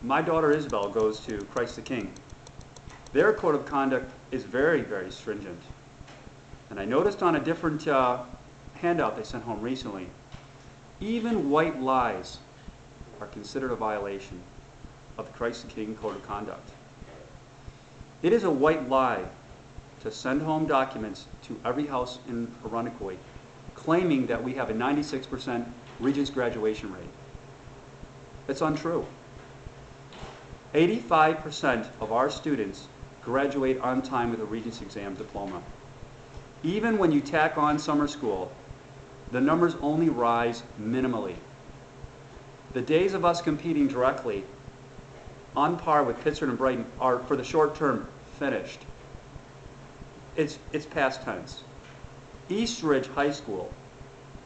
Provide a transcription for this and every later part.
My daughter Isabel goes to Christ the King. Their code of conduct is very, very stringent. And I noticed on a different handout they sent home recently, even white lies are considered a violation of the Christ the King code of conduct. It is a white lie to send home documents to every house in Irondequoit claiming that we have a 96% Regents graduation rate. It's untrue. 85% of our students graduate on time with a Regents exam diploma. Even when you tack on summer school, the numbers only rise minimally. The days of us competing directly on par with Pittsford and Brighton are, for the short term, finished. It's past tense. Eastridge High School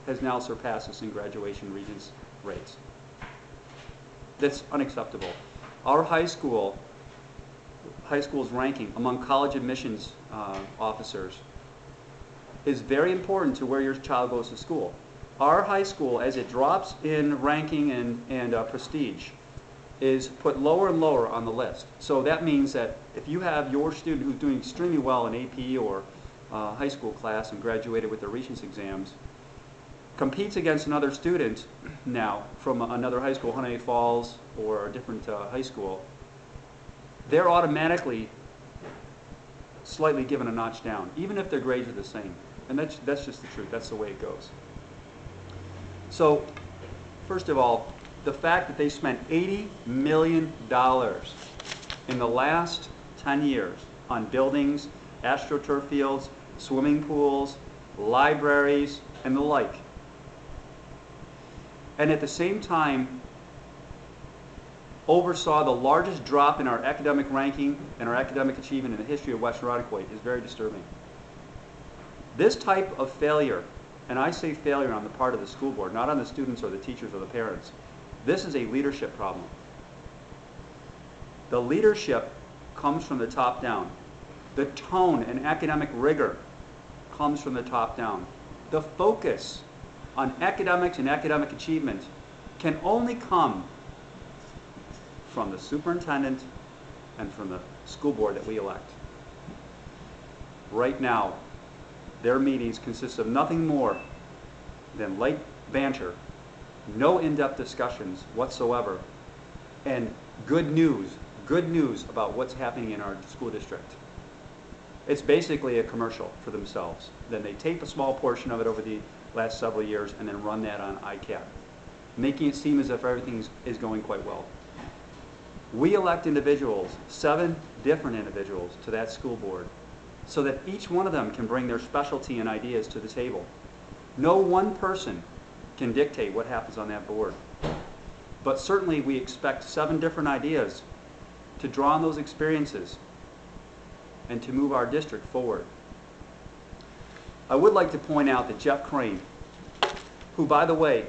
has now surpassed us in graduation Regents rates. That's unacceptable. Our high school's ranking among college admissions officers is very important to where your child goes to school. Our high school, as it drops in ranking and prestige, is put lower and lower on the list. So that means that if you have your student who's doing extremely well in AP or high school class and graduated with their Regents exams, competes against another student now from another high school, Huntington Falls or a different high school, they're automatically slightly given a notch down, even if their grades are the same. And that's just the truth. That's the way it goes. So, first of all, the fact that they spent $80 million in the last 10 years on buildings, AstroTurf fields, swimming pools, libraries, and the like, and at the same time oversaw the largest drop in our academic ranking and our academic achievement in the history of West Irondequoit is very disturbing. This type of failure, and I say failure on the part of the school board, not on the students or the teachers or the parents, this is a leadership problem. The leadership comes from the top down. The tone and academic rigor comes from the top down. The focus on academics and academic achievement can only come from the superintendent and from the school board that we elect. Right now, their meetings consist of nothing more than light banter, no in-depth discussions whatsoever, and good news about what's happening in our school district. It's basically a commercial for themselves. Then they tape a small portion of it over the last several years and then run that on ICAP, making it seem as if everything is going quite well. We elect individuals, 7 different individuals, to that school board so that each one of them can bring their specialty and ideas to the table. No one person can dictate what happens on that board. But certainly we expect 7 different ideas to draw on those experiences and to move our district forward. I would like to point out that Jeff Crane, who, by the way,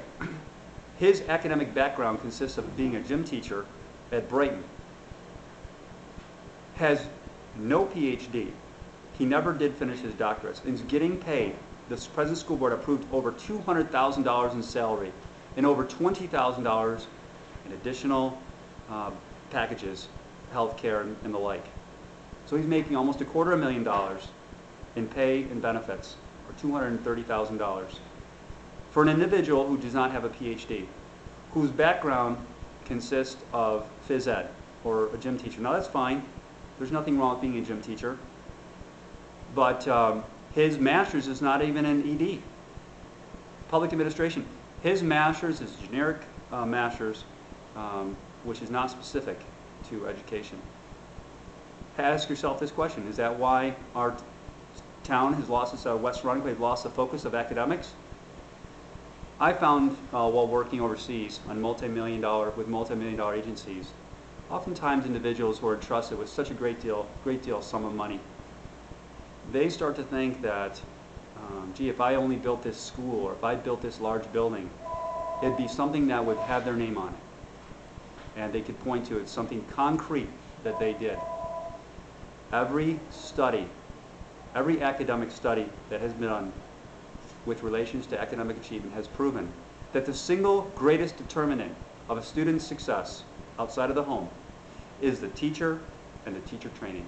his academic background consists of being a gym teacher at Brighton, has no PhD. He never did finish his doctorate and is getting paid. The present school board approved over $200,000 in salary and over $20,000 in additional packages, health care and the like. So he's making almost $250,000 in pay and benefits, or $230,000, for an individual who does not have a PhD, whose background consists of phys ed or a gym teacher. Now that's fine. There's nothing wrong with being a gym teacher. But his master's is not even in ED, public administration. His master's is generic master's, which is not specific to education. Ask yourself this question: is that why our town has lost its West Irondequoit has lost the focus of academics? I found while working overseas on with multi-million-dollar agencies, oftentimes individuals who are entrusted with such a great deal sum of money, they start to think that, gee, if I only built this school or if I built this large building, it'd be something that would have their name on it, and they could point to it, something concrete that they did. Every study, every academic study that has been done with relations to academic achievement has proven that the single greatest determinant of a student's success outside of the home is the teacher and the teacher training.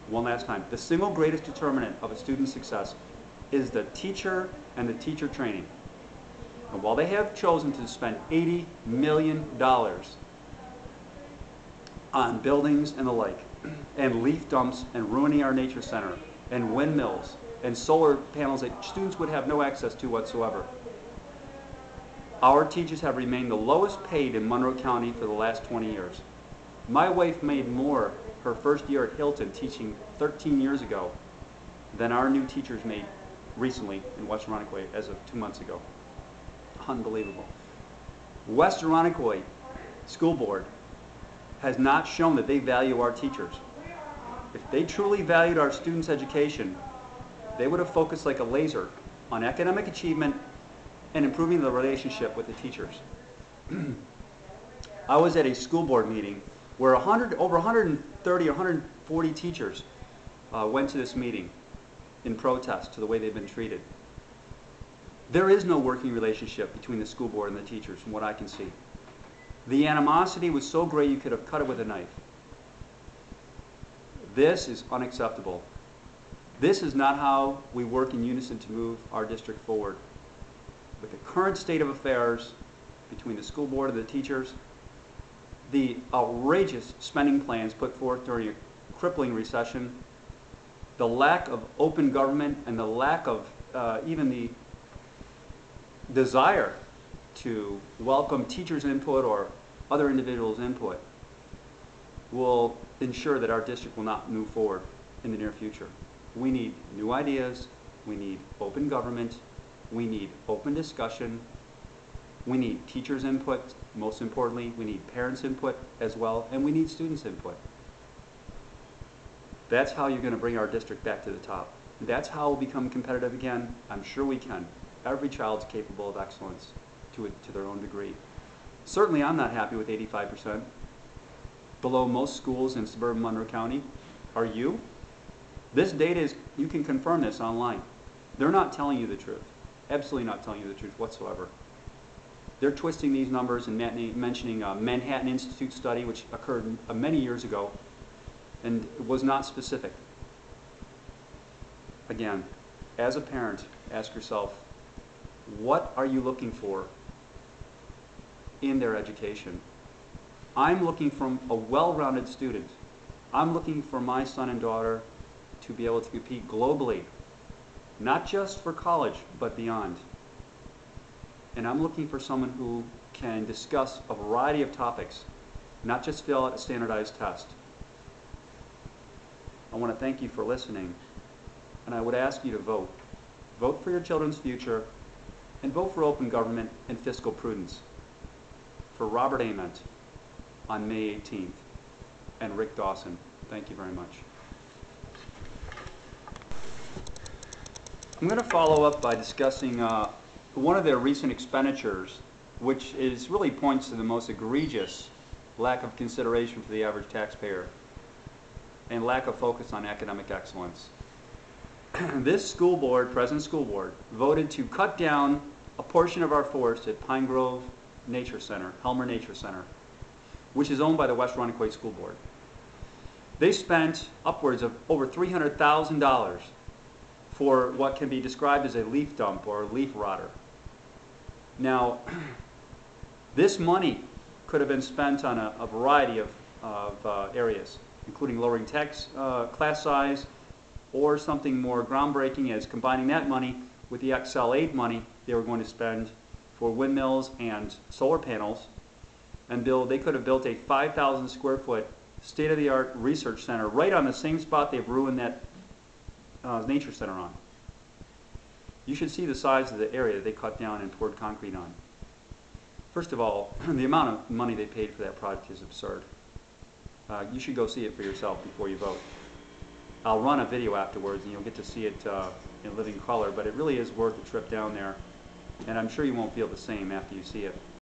One last time. The single greatest determinant of a student's success is the teacher and the teacher training. And while they have chosen to spend $80 million on buildings and the like, and leaf dumps and ruining our nature center, and windmills, and solar panels that students would have no access to whatsoever, our teachers have remained the lowest paid in Monroe County for the last 20 years. My wife made more her first year at Hilton teaching 13 years ago than our new teachers made recently in West Irondequoit as of 2 months ago. Unbelievable. West Irondequoit School Board has not shown that they value our teachers. If they truly valued our students' education, they would have focused like a laser on academic achievement and improving the relationship with the teachers. I was at a school board meeting where over 130 or 140 teachers went to this meeting in protest to the way they've been treated. There is no working relationship between the school board and the teachers, from what I can see. The animosity was so great you could have cut it with a knife. This is unacceptable. This is not how we work in unison to move our district forward. With the current state of affairs between the school board and the teachers, the outrageous spending plans put forth during a crippling recession, the lack of open government, and the lack of even the desire to welcome teachers' input or other individuals' input will ensure that our district will not move forward in the near future. We need new ideas, we need open government, we need open discussion, we need teachers' input, most importantly, we need parents' input as well, and we need students' input. That's how you're going to bring our district back to the top. That's how we'll become competitive again. I'm sure we can. Every child's capable of excellence to their own degree. Certainly I'm not happy with 85%. Below most schools in suburban Monroe County. Are you? This data is, you can confirm this online. They're not telling you the truth. Absolutely not telling you the truth whatsoever. They're twisting these numbers and mentioning a Manhattan Institute study which occurred many years ago and was not specific. Again, as a parent, ask yourself, what are you looking for in their education? I'm looking for a well-rounded student. I'm looking for my son and daughter to be able to compete globally, not just for college, but beyond. And I'm looking for someone who can discuss a variety of topics, not just fill out a standardized test. I want to thank you for listening, and I would ask you to vote. Vote for your children's future, and vote for open government and fiscal prudence. For Robert Ament on May 18th, and Rick Dawson. Thank you very much. I'm going to follow up by discussing one of their recent expenditures, which really points to the most egregious lack of consideration for the average taxpayer and lack of focus on academic excellence. This school board, present school board, voted to cut down a portion of our forest at Pine Grove Nature Center, Helmer Nature Center, which is owned by the West Irondequoit School Board. They spent upwards of over $300,000 for what can be described as a leaf dump or a leaf rotter. Now, this money could have been spent on a variety of areas, including lowering class size, or something more groundbreaking as combining that money with the Excel aid money they were going to spend for windmills and solar panels, and they could have built a 5,000 square foot state-of-the-art research center right on the same spot they've ruined that nature center on. You should see the size of the area that they cut down and poured concrete on. First of all, the amount of money they paid for that project is absurd. You should go see it for yourself before you vote. I'll run a video afterwards and you'll get to see it in living color, but it really is worth a trip down there, and I'm sure you won't feel the same after you see it.